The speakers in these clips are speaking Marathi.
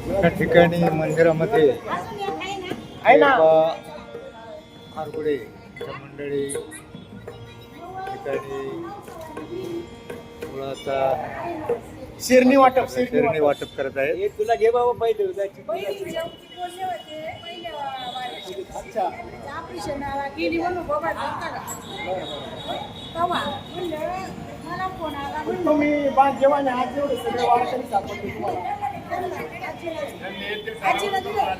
त्या ठिकाणी मंदिरामध्ये हारगुडे मंडळी ठिकाणी मुळाचा शेरणी वाटप शेरणी वाटप करत आहेत. तुला घे बाबा पहिले अच्छा तुम्ही जेव्हा आज जेवढे सगळे वारकरी सापडले तुम्हाला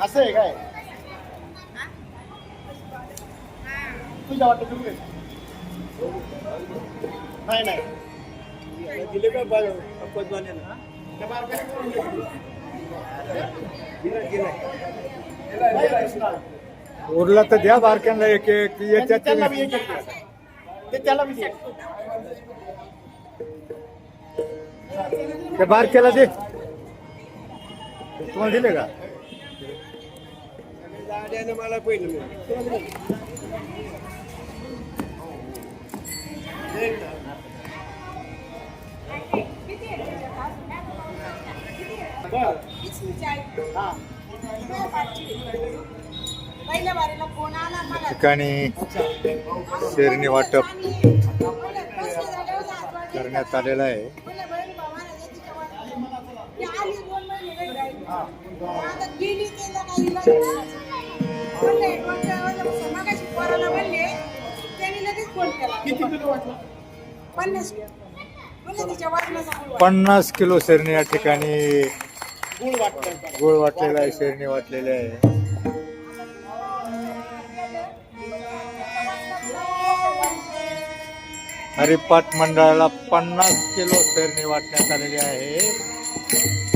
असं आहे काय तुझ्या वाटत नाही नाही दिले का उरला तर द्या बारक्यांना एक एक याच्यात त्याला बी ते त्याला बी दे. त्या बारक्याला दे तुम्हाला दिले का मला पहिलं ठिकाणी शेरणी वाटप करण्यात आलेलं आहे. किती किलो वाटला 50 किलो शेरणी या ठिकाणी गुळ वाटलं गुळ वाटलेला आहे, शेरणी वाटलेली आहे. हरिपाठ मंडळाला 50 किलो शेरणी वाटण्यात आलेली आहे.